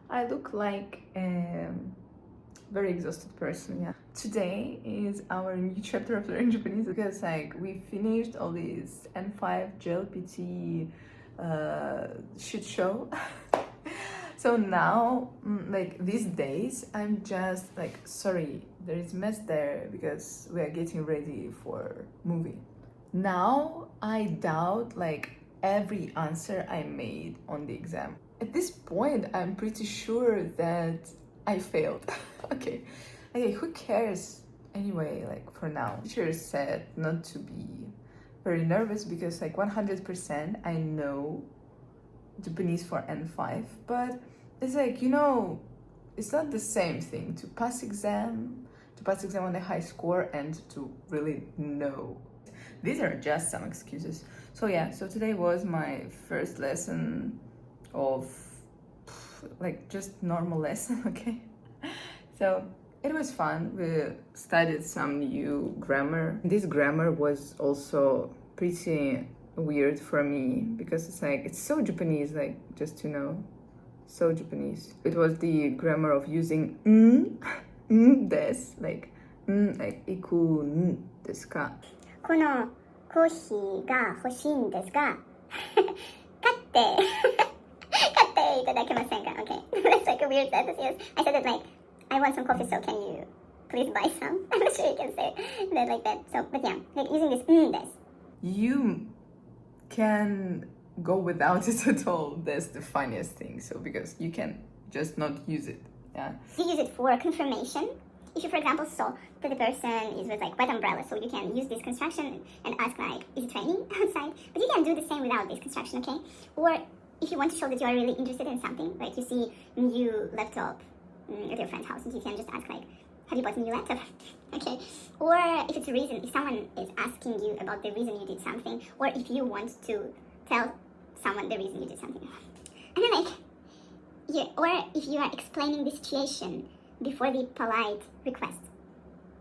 I look like a very exhausted person, yeah. Today is our new chapter of learning Japanese because like we finished all these N5 JLPT shit show. So now, like these days, I'm just like, sorry, there is mess there because we are getting ready for movie. Now I doubt like every answer I made on the exam. At this point, I'm pretty sure that I failed. Okay, who cares? Anyway, like for now, teacher said not to be very nervous because like 100% I know Japanese for N5, but it's like, it's not the same thing to pass exam on a high score and to really know. These are just some excuses. So yeah, so today was my first lesson of like just normal lesson, okay? So it was fun. We studied some new grammar. This grammar was also pretty weird for me because it's so Japanese, like just to know, so Japanese. It was the grammar of using des, like iku desu ka. このコーヒーが欲しいんですが、買っていただけませんか? Okay, that's like a weird sentence. Yes, I said it like, I want some coffee, so can you please buy some? I'm not sure you can say that like that. So, but yeah, like using this des. You can go without it at all. That's the funniest thing. So because you can just not use it. Yeah. You use it for confirmation. If you, for example, saw that the person is with like wet umbrella, so you can use this construction and ask like, is it raining outside? But you can do the same without this construction, okay? Or if you want to show that you are really interested in something, like you see a new laptop at your friend's house, and you can just ask like, have you bought a new laptop? Okay. Or if it's a reason, if someone is asking you about the reason you did something, or if you want to tell someone the reason you did something. And then like, yeah, or if you are explaining the situation before the polite request.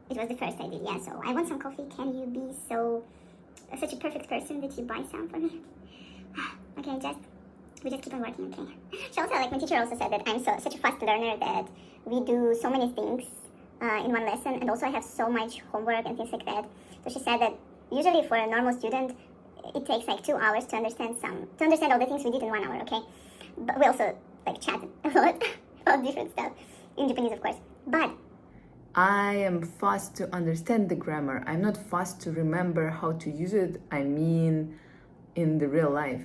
It was the first I did, yeah, so I want some coffee, can you be such a perfect person that you buy some for me? Okay, we just keep on working, okay. She also, like my teacher also said that I'm such a fast learner that we do so many things in one lesson, and also I have so much homework and things like that. So she said that usually for a normal student, it takes like 2 hours to understand all the things we did in 1 hour, okay? But we also like chatted a lot about different stuff. In Japanese, of course, but I am fast to understand the grammar. I'm not fast to remember how to use it. I mean, in the real life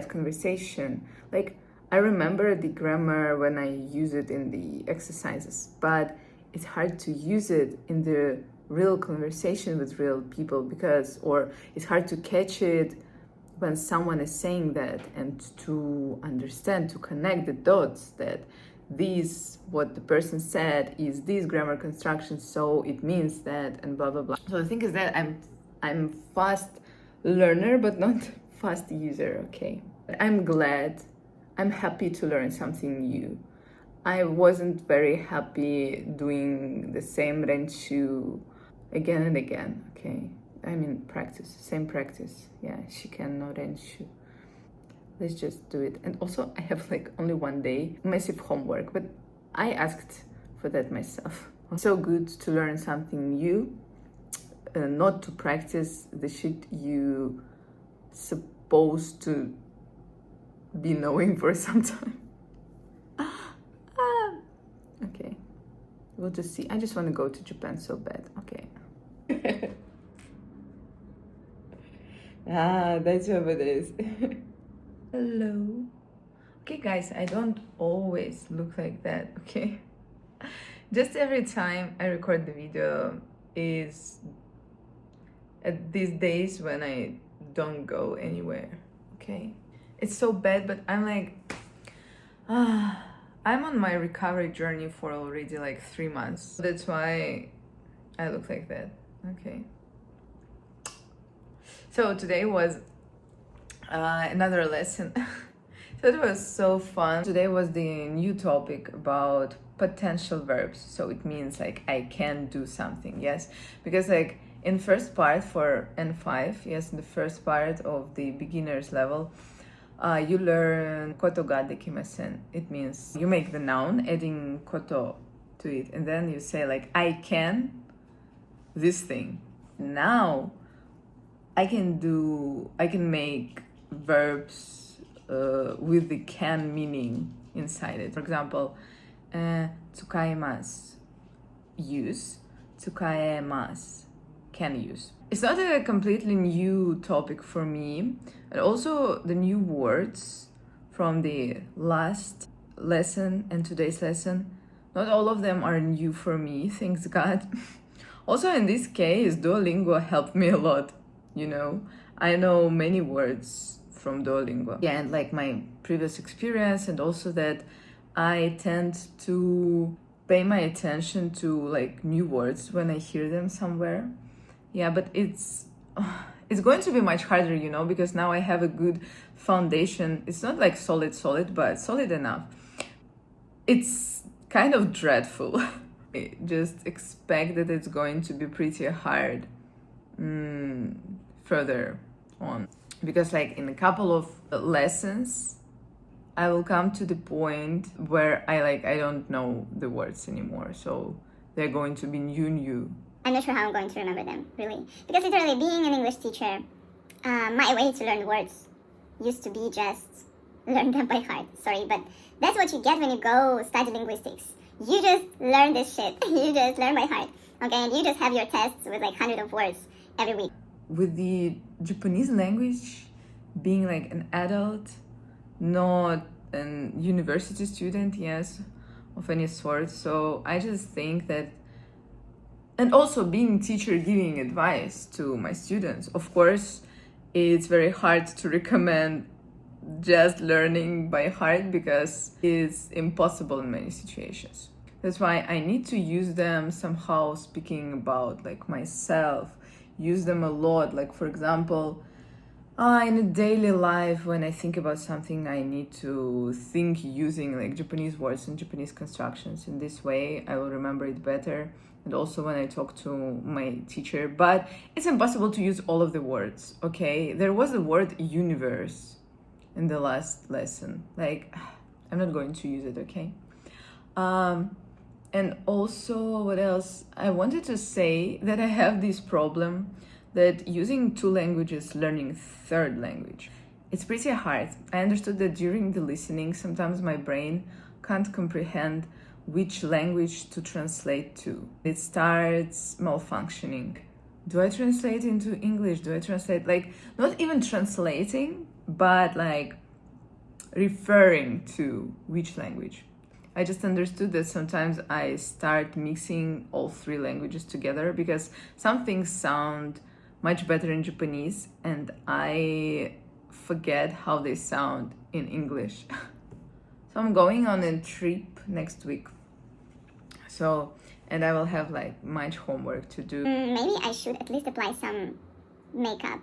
conversation. Like, I remember the grammar when I use it in the exercises, but it's hard to use it in the real conversation with real people or it's hard to catch it when someone is saying that and to understand, to connect the dots that what the person said is this grammar construction, so it means that, and blah blah blah. So the thing is that I'm fast learner but not fast user, okay? I'm happy to learn something new. I wasn't very happy doing the same renshu again and again, okay? I mean same practice. Yeah, shiken no renshu. Let's just do it. And also I have like only 1 day massive homework, but I asked for that myself. It's so good to learn something new, not to practice the shit you supposed to be knowing for some time. Okay, we'll just see. I just want to go to Japan so bad. Okay. That's what it is. Hello. Okay guys, I don't always look like that, okay? Just every time I record the video is at these days when I don't go anywhere, okay? It's so bad, but I'm like, I'm on my recovery journey for already like 3 months. That's why I look like that, okay? So today was another lesson. So it was so fun. Today was the new topic about potential verbs. So it means like I can do something, yes? Because like in first part for N5, yes, the first part of the beginner's level, You learn koto ga dekimasen. It means you make the noun, adding koto to it, and then you say like, I can this thing. Now I can make verbs with the can meaning inside it. For example, tsukaimasu, use, tsukaemasu, can use. It's not a completely new topic for me, and also the new words from the last lesson and today's lesson, not all of them are new for me, thanks God. Also in this case, Duolingo helped me a lot, you know. I know many words from Duolingo. Yeah, and like my previous experience, and also that I tend to pay my attention to like new words when I hear them somewhere. Yeah, but it's going to be much harder, you know, because now I have a good foundation. It's not like solid, but solid enough. It's kind of dreadful. Just expect that it's going to be pretty hard further on. Because like in a couple of lessons, I will come to the point where I don't know the words anymore. So they're going to be new. I'm not sure how I'm going to remember them, really. Because literally, being an English teacher, my way to learn words used to be just learn them by heart. Sorry, but that's what you get when you go study linguistics. You just learn this shit. You just learn by heart, okay? And you just have your tests with like 100 of words every week. With the Japanese language, being like an adult, not an university student, yes, of any sort. So I just think that, and also being teacher giving advice to my students, of course, it's very hard to recommend just learning by heart because it's impossible in many situations. That's why I need to use them somehow, speaking about like myself, use them a lot. Like for example, in a daily life, when I think about something, I need to think using like Japanese words and Japanese constructions. In this way, I will remember it better. And also when I talk to my teacher, but it's impossible to use all of the words, okay? There was the word universe in the last lesson. Like, I'm not going to use it, okay? And also, what else? I wanted to say that I have this problem that using two languages, learning third language, it's pretty hard. I understood that during the listening, sometimes my brain can't comprehend which language to translate to. It starts malfunctioning. Do I translate into English? Do I translate, like, not even translating, but like referring to which language? I just understood that sometimes I start mixing all three languages together because some things sound much better in Japanese and I forget how they sound in English. So I'm going on a trip next week. So, and I will have like much homework to do. Maybe I should at least apply some makeup,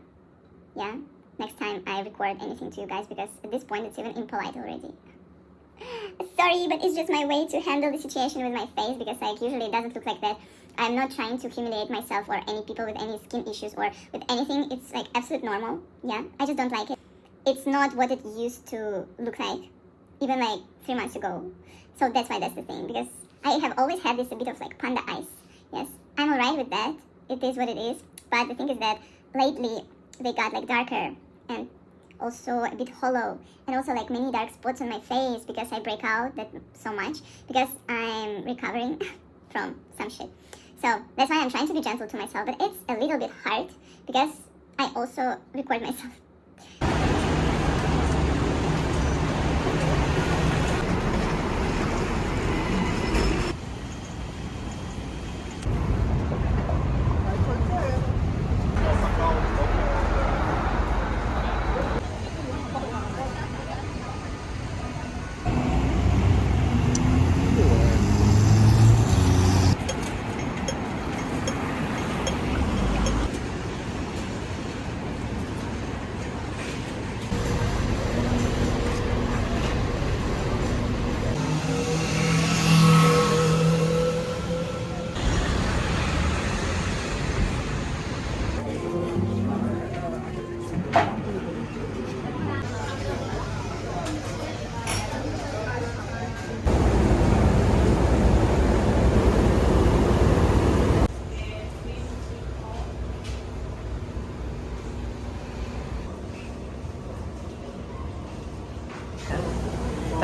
yeah? Next time I record anything to you guys, because at this point it's even impolite already. Sorry, but it's just my way to handle the situation with my face, because like usually it doesn't look like that. I'm not trying to humiliate myself or any people with any skin issues or with anything. It's like absolute normal, yeah? I just don't like it. It's not what it used to look like, even like 3 months ago. So that's why that's the thing, because I have always had this a bit of like panda eyes. Yes, I'm alright with that. It is what it is. But the thing is that lately they got like darker and also a bit hollow, and also like many dark spots on my face because I break out that so much because I'm recovering from some shit. So that's why I'm trying to be gentle to myself, but it's a little bit hard because I also record myself.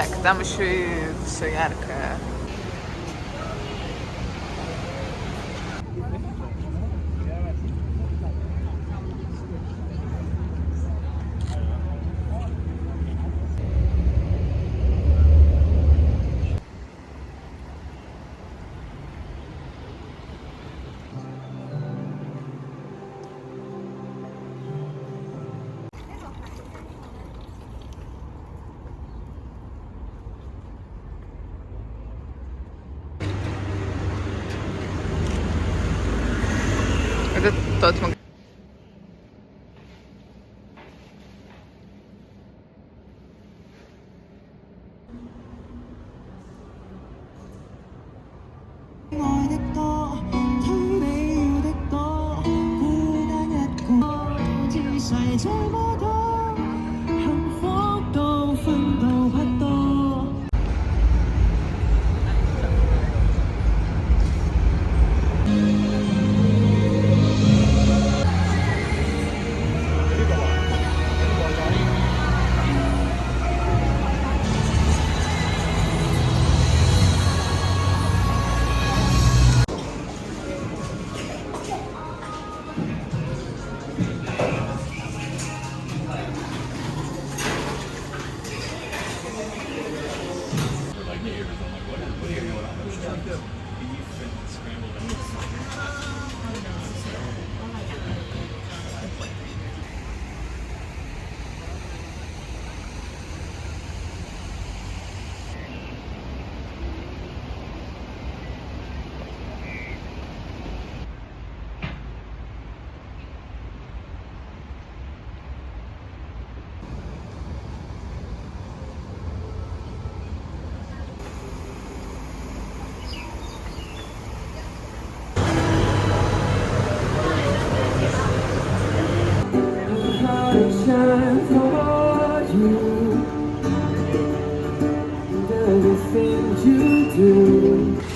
sakta muszygarkę. Это тот магазин.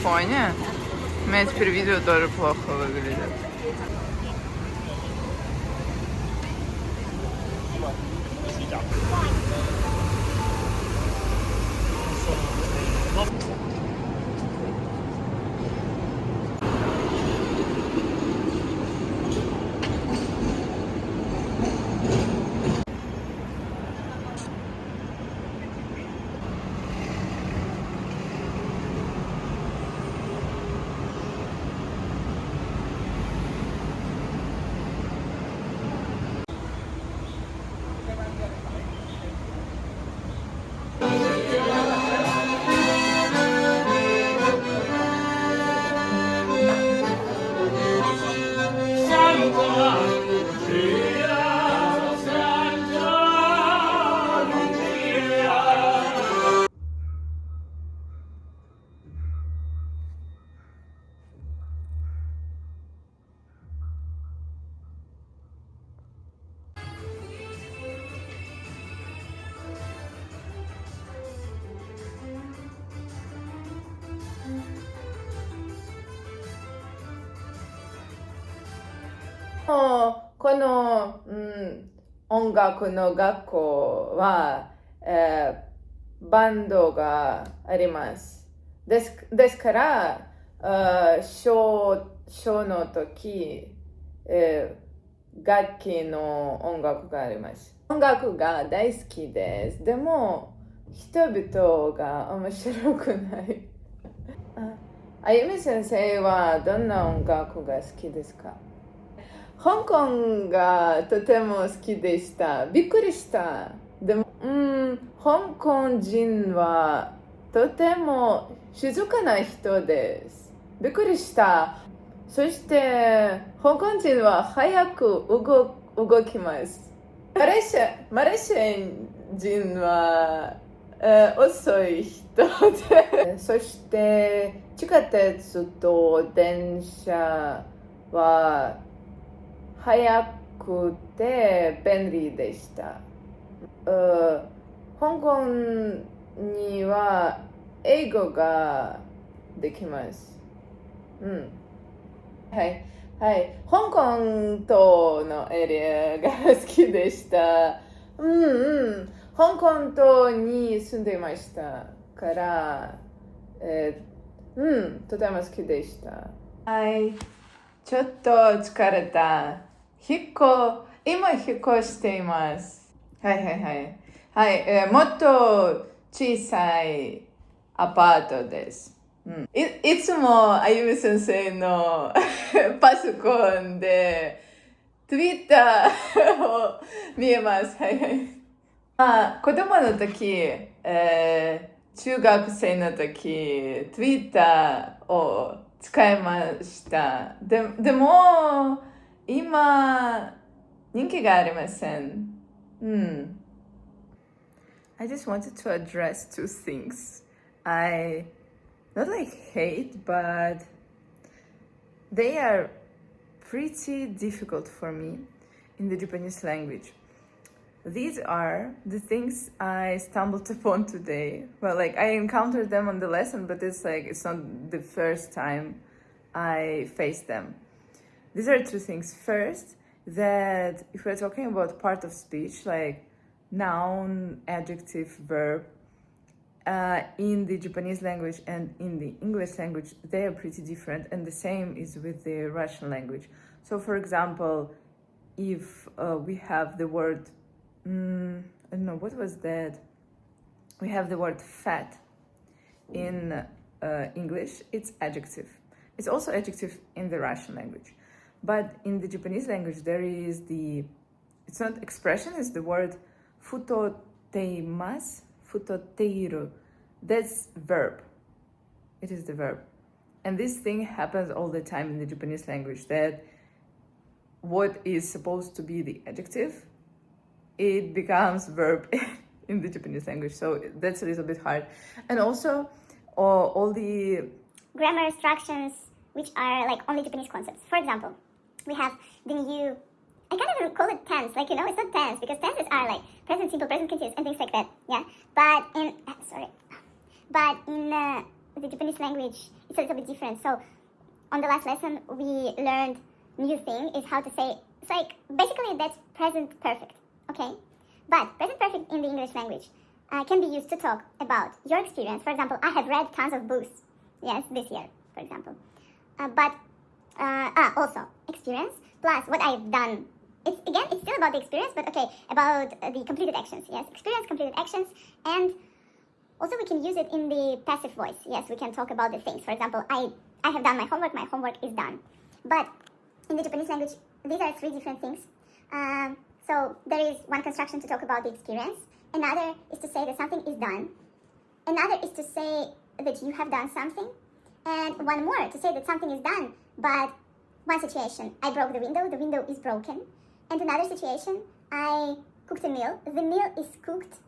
фоне. У меня теперь видео тоже плохо выглядит.この、音楽の学校は、バンドがあります。ですから、小の時、楽器の音楽があります。音楽が大好きです。でも、人々が面白くない。あゆみ先生はどんな音楽が好きですか？香港がとても好きでした。びっくりした。でも、香港人はとても静かな人です。びっくりした。そして、香港人は早く動きます。マレーシア人は、遅い人で、そして地下鉄と電車は早くて便利でした。香港には英語ができます。はい。香港島のエリアが好きでした。香港に住んでいましたから、とても好きでした。はい、ちょっと疲れた。今引っ越しています。はいはいはい。はい、もっと小さいアパートです。いつもあゆみ先生のパソコンで Twitter を見えます。はいはい。子供の時、中学生の時、Twitter を使いました。でも、今、人気がありません。I just wanted to address two things. I not like hate, but they are pretty difficult for me in the Japanese language. These are the things I stumbled upon today. Well, like I encountered them on the lesson, but it's not the first time I faced them. These are two things. First, that if we're talking about part of speech, like noun, adjective, verb, in the Japanese language and in the English language, they are pretty different, and the same is with the Russian language. So, for example, if we have the word, I don't know, what was that? We have the word fat in English, it's adjective. It's also adjective in the Russian language. But in the Japanese language, there is it's not expression, it's the word futoteimasu, futoteiru. That's verb. It is the verb. And this thing happens all the time in the Japanese language, that what is supposed to be the adjective, it becomes verb in the Japanese language. So that's a little bit hard. And also, all the grammar instructions, which are like only Japanese concepts. For example, we have the new, I can't even call it tense, it's not tense, because tenses are like present simple, present continuous, and things like that, yeah? But in the Japanese language, it's a little bit different. So on the last lesson, we learned new thing is how to say, it's like, basically that's present perfect, okay? But present perfect in the English language can be used to talk about your experience. For example, I have read tons of books, yes, this year, for example. Also, experience plus what I've done. It's still about the experience, but okay, about the completed actions, yes, experience, completed actions, and also we can use it in the passive voice, yes, we can talk about the things. For example, I have done my homework is done. But in the Japanese language, these are three different things. So there is one construction to talk about the experience, another is to say that something is done, another is to say that you have done something, and one more to say that something is done, but one situation, I broke the window is broken, and another situation, I cooked a meal, the meal is cooked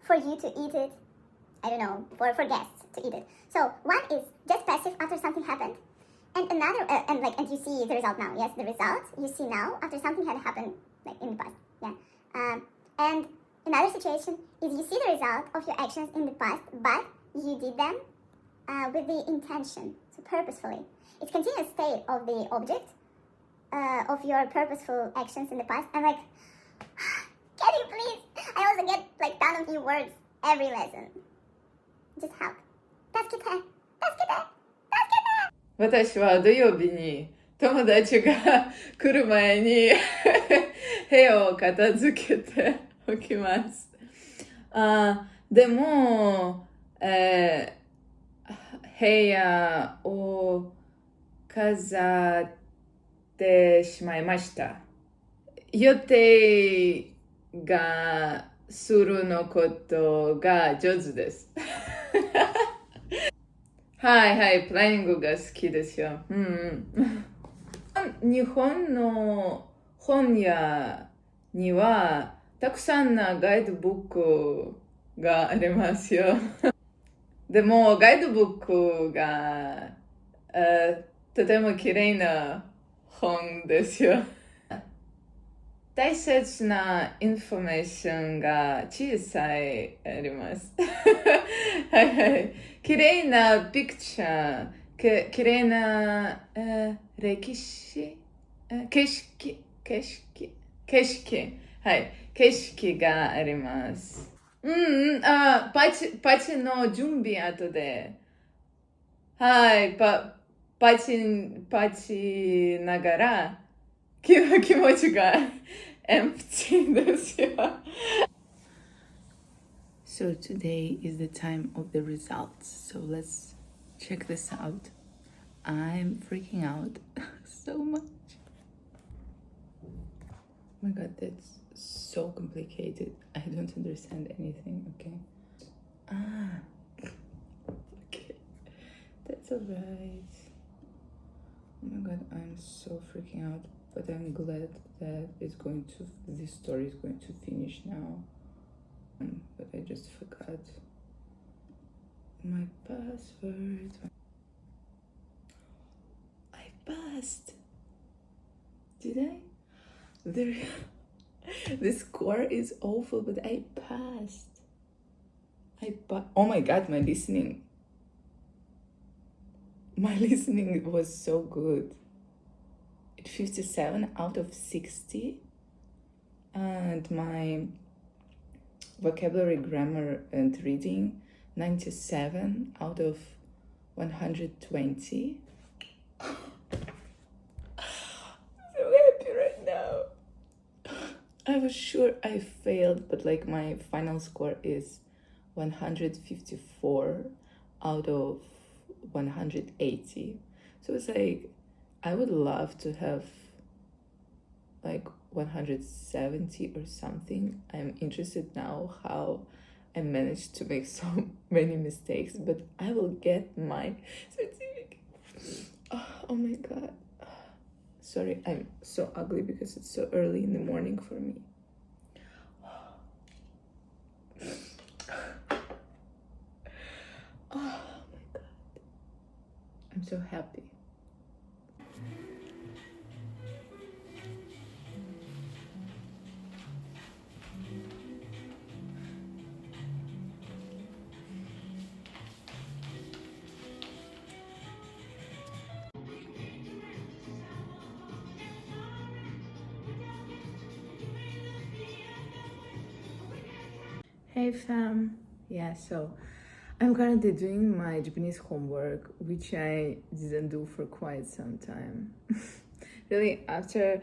for you to eat it, I don't know, for guests to eat it. So one is just passive after something happened, and another, and you see the result now, yes, the result you see now after something had happened, like in the past, yeah. And another situation is you see the result of your actions in the past, but you did them with the intention, so purposefully. It's continuous state of the object of your purposeful actions in the past. I'm like, can you please? I also get like ton of new words every lesson. Just help. 助けて。私は土曜日に友達が来る前に部屋を片付けておきます。でも、部屋を飾ってしまいました。予定がするのことが上手です。はいはい、プランニングが好きですよ。日本の本屋にはたくさんのガイドブックがありますよ。でもガイドブックがとても綺麗な本ですよ。大切なインフォメーションが小さいあります。はいはい。綺麗なピクチャー、綺麗な歴史、景色、はい、景色があります。パチの準備後で。はい、パチながら、気持ちが empty ですよ。So today is the time of the results. So let's check this out. I'm freaking out so much. Oh my god, that's so complicated. I don't understand anything, okay? Okay. That's alright. Oh my god, I'm so freaking out. But I'm glad that this story is going to finish now. But I just forgot my password. I passed. Did I? The score is awful, but I passed. Oh my god, my listening was so good. 57 out of 60, and my vocabulary, grammar, and reading 97 out of 120. So happy right now. I was sure I failed, but like my final score is 154 out of 180. So it's like I would love to have like 170 or something. I'm interested now how I managed to make so many mistakes, but I will get my certificate. Oh my god. Sorry, I'm so ugly because it's so early in the morning for me. Oh my god. I'm so happy. Hey fam. Yeah, so I'm currently doing my Japanese homework, which I didn't do for quite some time. Really, after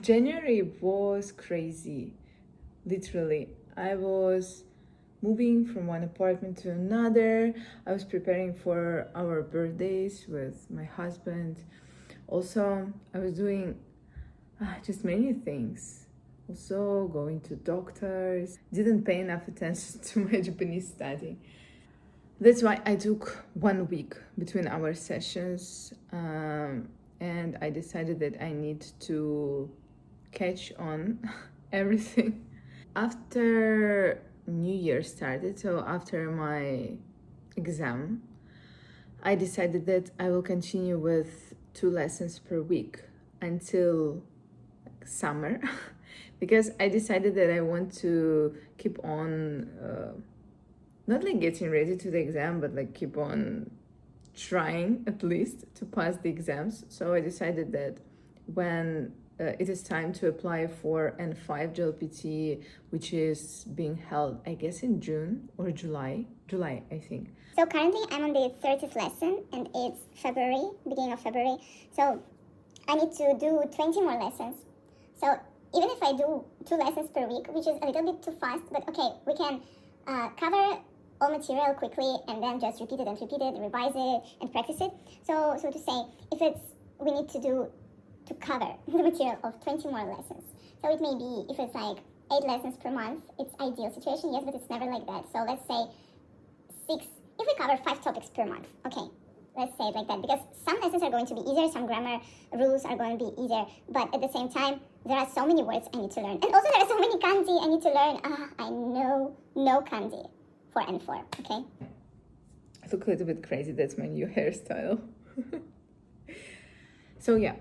January was crazy. Literally, I was moving from one apartment to another. I was preparing for our birthdays with my husband. Also, I was doing just many things. Also going to doctors. Didn't pay enough attention to my Japanese study. That's why I took 1 week between our sessions, and I decided that I need to catch on everything. After New Year started, so after my exam, I decided that I will continue with 2 lessons per week until summer because I decided that I want to keep on not like getting ready to the exam, but like keep on trying at least to pass the exams. So I decided that when it is time to apply for N5 JLPT, which is being held, I guess, in June or July, I think. So currently I'm on the 30th lesson and it's February, beginning of February. So I need to do 20 more lessons. So even if I do 2 lessons per week, which is a little bit too fast, but okay, we can cover all material quickly and then just repeat it, revise it, and practice it. So to say, we need to cover the material of 20 more lessons. So it may be, if it's like 8 lessons per month, it's ideal situation, yes, but it's never like that. So let's say 6, if we cover 5 topics per month, okay, let's say it like that, because some lessons are going to be easier, some grammar rules are going to be easier, but at the same time, there are so many words I need to learn. And also there are so many kanji I need to learn. I know no kanji for N4, okay? I look a little bit crazy, that's my new hairstyle. So yeah.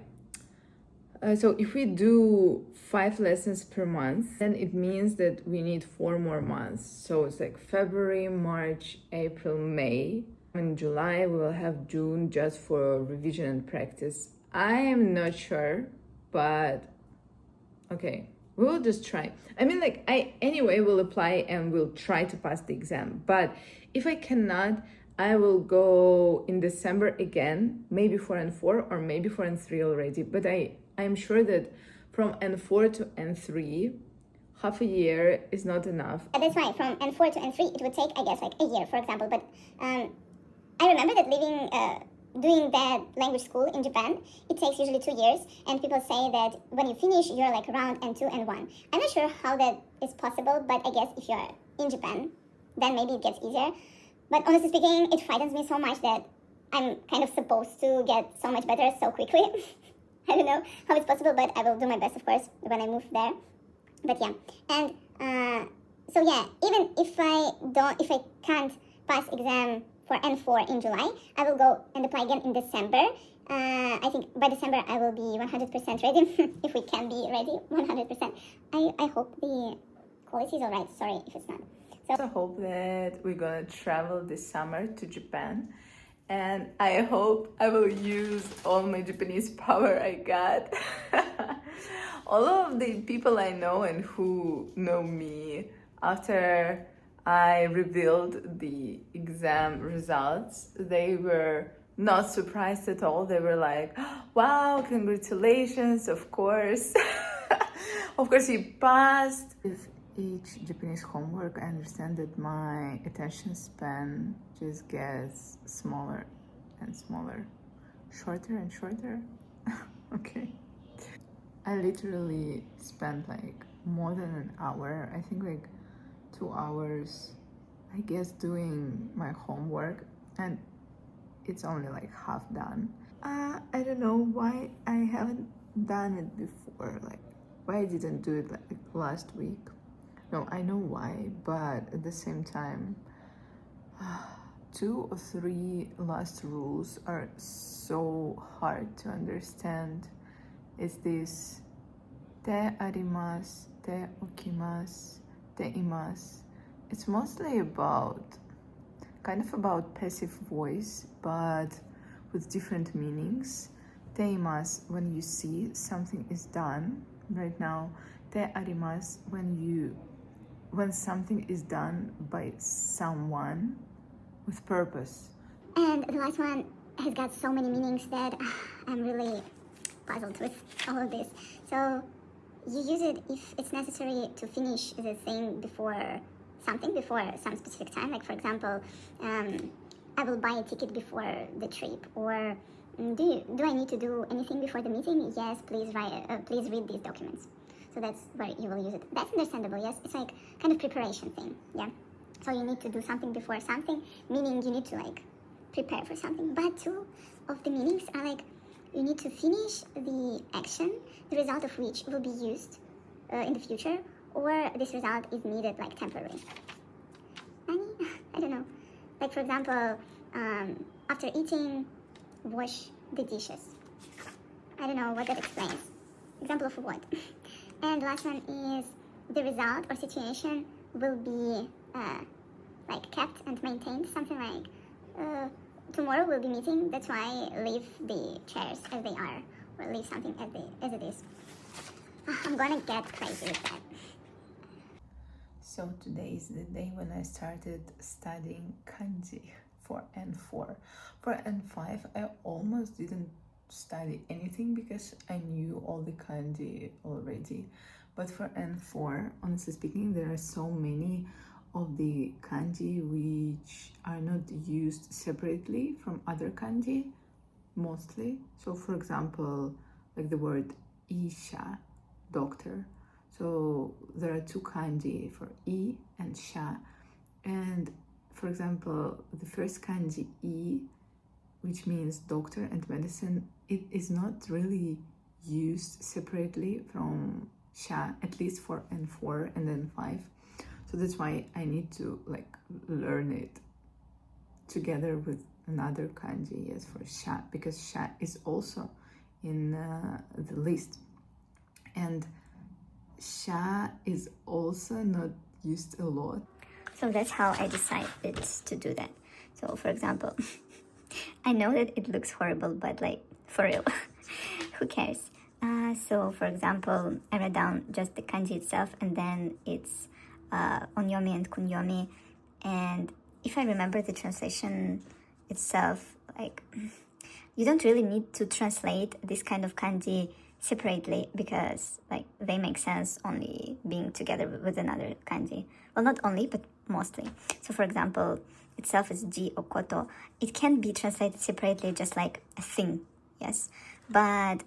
So if we do 5 lessons per month, then it means that we need 4 more months. So it's like February, March, April, May. In July, we will have June just for revision and practice. I am not sure, but okay, We'll just try. I mean, like, I anyway will apply and will try to pass the exam. But if I cannot, I will go in December again, maybe for N4 or maybe for N3 already. But I'm sure that from N4 to N3, half a year is not enough. That's right. From N4 to N3, it would take, I guess, like a year, for example. But I remember that doing that language school in Japan, it takes usually 2 years, and people say that when you finish, you're like around N2, N1. I'm not sure how that is possible, but I guess if you're in Japan, then maybe it gets easier. But honestly speaking, it frightens me so much that I'm kind of supposed to get so much better so quickly. I don't know how it's possible, but I will do my best, of course, when I move there. But yeah, and so yeah, even if I can't pass exam for N4 in July, I will go and apply again in December. I think by December I will be 100% ready, if we can be ready 100%. I hope the quality is alright, sorry if it's not. So I hope that we're gonna travel this summer to Japan, and I hope I will use all my Japanese power I got. All of the people I know and who know me, after I revealed the exam results, they were not surprised at all. They were like, wow, congratulations, of course. Of course you passed. With each Japanese homework, I understand that my attention span just gets smaller and smaller, shorter and shorter. Okay. I literally spent like more than an hour, I think like 2 hours, I guess, doing my homework, and it's only like half done. I don't know why I haven't done it before, like why I didn't do it like last week. No, I know why, but at the same time, 2 or 3 last rules are so hard to understand. Is this te arimasu, te okimasu, te imasu. It's mostly about passive voice, but with different meanings. Te imasu, when you see something is done right now. Te arimasu, when something is done by someone with purpose. And the last one has got so many meanings that I'm really puzzled with all of this. So you use it if it's necessary to finish the thing before some specific time. Like, for example, I will buy a ticket before the trip, or do I need to do anything before the meeting? Yes, please read these documents. So that's where you will use it. That's understandable, yes? It's like kind of preparation thing, yeah? So you need to do something before something, meaning you need to like prepare for something. But 2 of the meanings are like, you need to finish the action, the result of which will be used in the future, or this result is needed like temporarily. I don't know. Like, for example, after eating, wash the dishes. I don't know what that explains. Example of what? And the last one is the result or situation will be like kept and maintained. Something like tomorrow we'll be meeting, that's why leave the chairs as they are, or leave something as it is. I'm gonna get crazy with that. So today is the day when I started studying kanji for N4. For N5, I almost didn't study anything because I knew all the kanji already. But for N4, honestly speaking, there are so many of the kanji which are not used separately from other kanji, mostly. So for example, like the word isha, doctor. So there are 2 kanji for I and sha. And for example, the first kanji I, which means doctor and medicine, it is not really used separately from sha, at least for N4 and N5. So that's why I need to like learn it together with another kanji, yes, for sha, because sha is also in the list. And sha is also not used a lot. So that's how I decided to do that. So for example, I know that it looks horrible, but like, for real, who cares? So for example, I read down just the kanji itself, and then it's onyomi and kunyomi. And if I remember the translation itself, like, you don't really need to translate this kind of kanji separately, because like they make sense only being together with another kanji. Well, not only, but mostly. So for example, itself is ji or koto. It can be translated separately, just like a thing, yes, but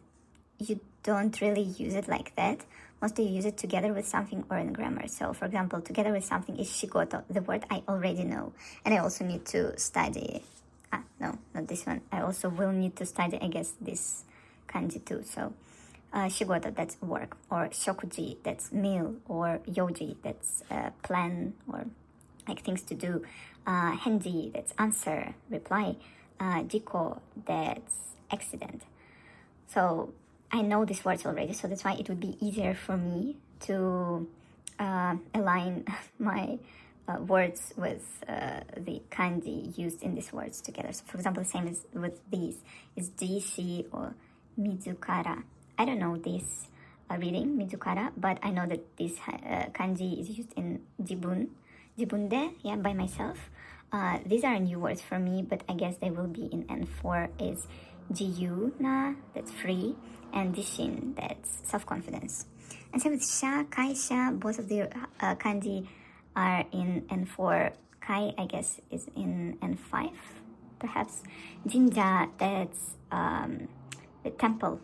you don't really use it like that. Mostly you use it together with something or in grammar. So for example, together with something is shigoto, the word I already know, and I also need to study. No, not this one. I also will need to study, I guess, this kanji too. So shigoto, that's work, or shokuji, that's meal, or yoji, that's plan or like things to do. Henji, that's answer, reply. Jiko, that's accident. So I know these words already, so that's why it would be easier for me to align my words with the kanji used in these words together. So for example, the same as with these is jishi or mizukara. I don't know this reading, mizukara, but I know that this kanji is used in jibunde, yeah, by myself. These are new words for me, but I guess they will be in N4 is jiyuna, that's free, and dishin, that's self-confidence. And same with sha, kai, sha, both of the kanji are in N4. Kai, I guess, is in N5, perhaps. Jinja, that's the temple.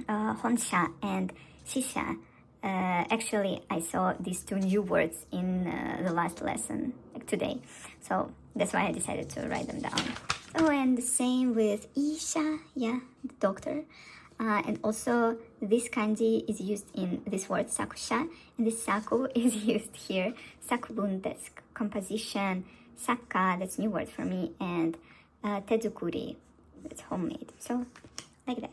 Honsha and shisha. Actually, I saw these two new words in the last lesson, like today. So that's why I decided to write them down. Oh, and the same with isha, yeah, the doctor. And also, this kanji is used in this word sakusha, and this saku is used here. Sakubun, that's composition. Sakka, that's new word for me. And tezukuri, that's homemade. So, like that.